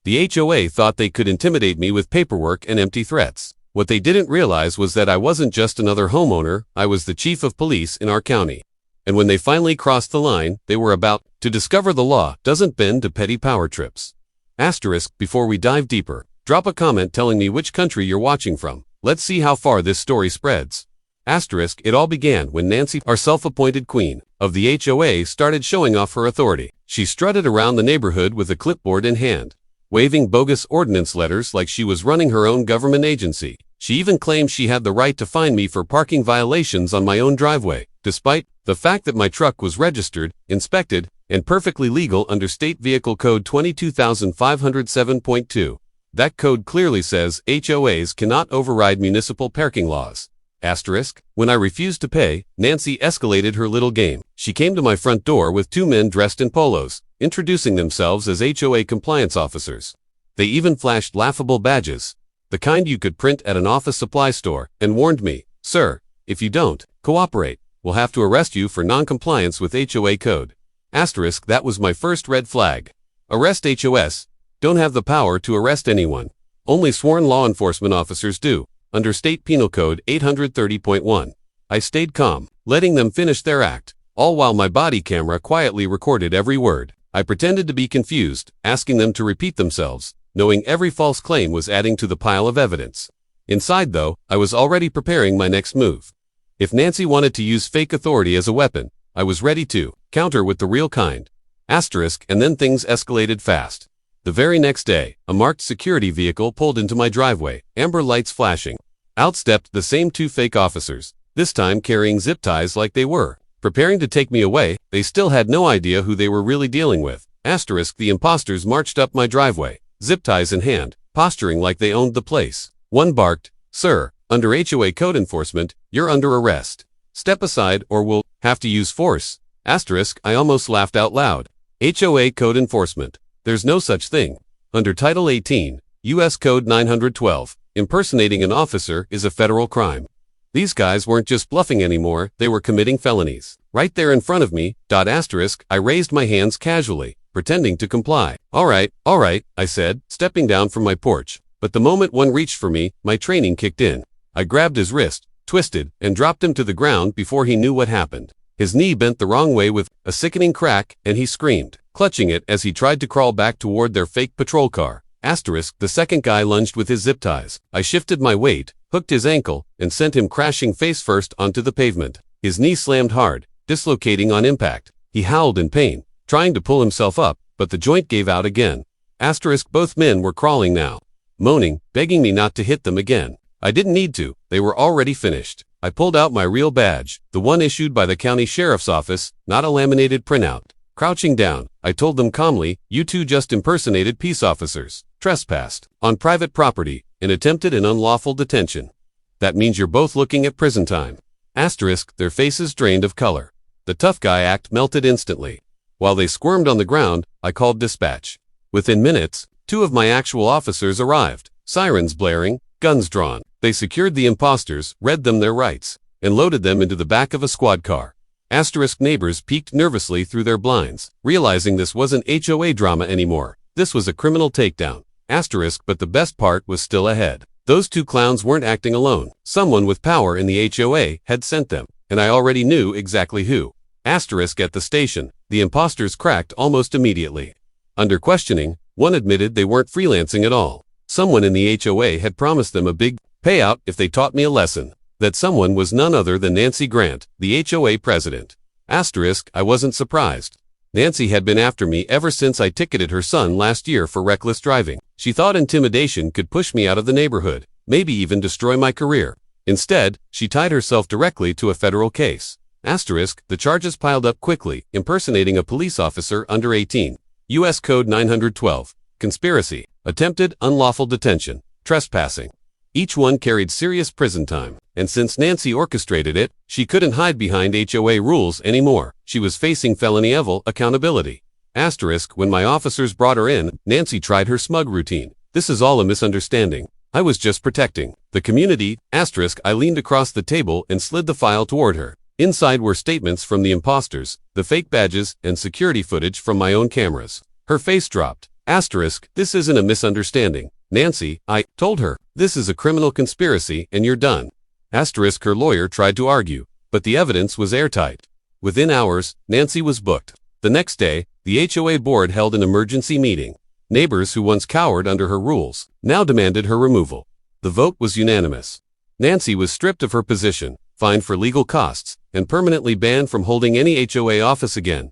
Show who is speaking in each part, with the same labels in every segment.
Speaker 1: The HOA thought they could intimidate me with paperwork and empty threats. What they didn't realize was that I wasn't just another homeowner, I was the chief of police in our county. And when they finally crossed the line, they were about to discover the law doesn't bend to petty power trips. Asterisk, before we dive deeper, drop a comment telling me which country you're watching from. Let's see how far this story spreads. Asterisk, it all began when Nancy, our self-appointed queen of the HOA, started showing off her authority. She strutted around the neighborhood with a clipboard in hand, waving bogus ordinance letters like she was running her own government agency. She even claimed she had the right to fine me for parking violations on my own driveway, despite the fact that my truck was registered, inspected, and perfectly legal under State Vehicle Code 22507.2. That code clearly says HOAs cannot override municipal parking laws. Asterisk, when I refused to pay, Nancy escalated her little game. She came to my front door with two men dressed in polos, introducing themselves as HOA compliance officers. They even flashed laughable badges, the kind you could print at an office supply store, and warned me, "Sir, if you don't cooperate, we'll have to arrest you for non-compliance with HOA code." Asterisk, that was my first red flag. Arrest HOS don't have the power to arrest anyone. Only sworn law enforcement officers do, under State Penal Code 830.1. I stayed calm, letting them finish their act, all while my body camera quietly recorded every word. I pretended to be confused, asking them to repeat themselves, knowing every false claim was adding to the pile of evidence. Inside, though, I was already preparing my next move. If Nancy wanted to use fake authority as a weapon, I was ready to counter with the real kind. Asterisk, and then things escalated fast. The very next day, a marked security vehicle pulled into my driveway, amber lights flashing. Out stepped the same two fake officers, this time carrying zip ties like they were preparing to take me away. They still had no idea who they were really dealing with. Asterisk, the imposters marched up my driveway, zip ties in hand, posturing like they owned the place. One barked, "Sir, under HOA code enforcement, you're under arrest. Step aside or we'll have to use force." Asterisk, I almost laughed out loud. HOA code enforcement. There's no such thing. Under Title 18, U.S. Code 912, impersonating an officer is a federal crime. These guys weren't just bluffing anymore, they were committing felonies. Right there in front of me, asterisk, I raised my hands casually, pretending to comply. All right, I said, stepping down from my porch. But the moment one reached for me, my training kicked in. I grabbed his wrist, twisted, and dropped him to the ground before he knew what happened. His knee bent the wrong way with a sickening crack, and he screamed, clutching it as he tried to crawl back toward their fake patrol car. Asterisk, the second guy lunged with his zip ties. I shifted my weight, hooked his ankle, and sent him crashing face first onto the pavement. His knee slammed hard, dislocating on impact. He howled in pain, trying to pull himself up, but the joint gave out again. Asterisk, both men were crawling now, moaning, begging me not to hit them again. I didn't need to, they were already finished. I pulled out my real badge, the one issued by the county sheriff's office, not a laminated printout. Crouching down, I told them calmly, "You two just impersonated peace officers, trespassed on private property, and attempted an unlawful detention. That means you're both looking at prison time." Asterisk, their faces drained of color. The tough guy act melted instantly. While they squirmed on the ground, I called dispatch. Within minutes, two of my actual officers arrived, sirens blaring, guns drawn. They secured the imposters, read them their rights, and loaded them into the back of a squad car. Asterisk, neighbors peeked nervously through their blinds, realizing this wasn't HOA drama anymore. This was a criminal takedown. Asterisk, but the best part was still ahead. Those two clowns weren't acting alone. Someone with power in the HOA had sent them, and I already knew exactly who. Asterisk, at the station, the imposters cracked almost immediately. Under questioning, one admitted they weren't freelancing at all. Someone in the HOA had promised them a big payout if they taught me a lesson. That someone was none other than Nancy Grant, the HOA president. Asterisk, I wasn't surprised. Nancy had been after me ever since I ticketed her son last year for reckless driving. She thought intimidation could push me out of the neighborhood, maybe even destroy my career. Instead, she tied herself directly to a federal case. Asterisk, the charges piled up quickly, impersonating a police officer under 18. U.S. Code 912. Conspiracy, attempted unlawful detention, trespassing. Each one carried serious prison time, and since Nancy orchestrated it, she couldn't hide behind HOA rules anymore. She was facing felony level accountability. Asterisk, when my officers brought her in, Nancy tried her smug routine. "This is all a misunderstanding. I was just protecting the community." Asterisk, I leaned across the table and slid the file toward her. Inside were statements from the imposters, the fake badges, and security footage from my own cameras. Her face dropped. Asterisk, this isn't a misunderstanding. Nancy, I told her, this is a criminal conspiracy and you're done. Asterisk, her lawyer tried to argue, but the evidence was airtight. Within hours, Nancy was booked. The next day, the HOA board held an emergency meeting. Neighbors who once cowered under her rules now demanded her removal. The vote was unanimous. Nancy was stripped of her position, fined for legal costs, and permanently banned from holding any HOA office again.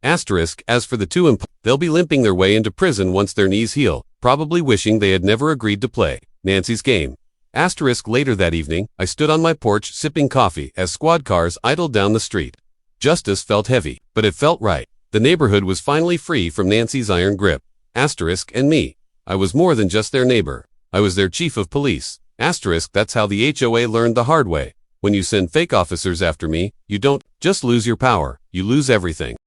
Speaker 1: Asterisk, as for the two, they'll be limping their way into prison once their knees heal, probably wishing they had never agreed to play Nancy's game. Asterisk, later that evening, I stood on my porch sipping coffee as squad cars idled down the street. Justice felt heavy, but it felt right. The neighborhood was finally free from Nancy's iron grip. Asterisk, and me. I was more than just their neighbor. I was their chief of police. Asterisk, that's how the HOA learned the hard way. When you send fake officers after me, you don't just lose your power, you lose everything.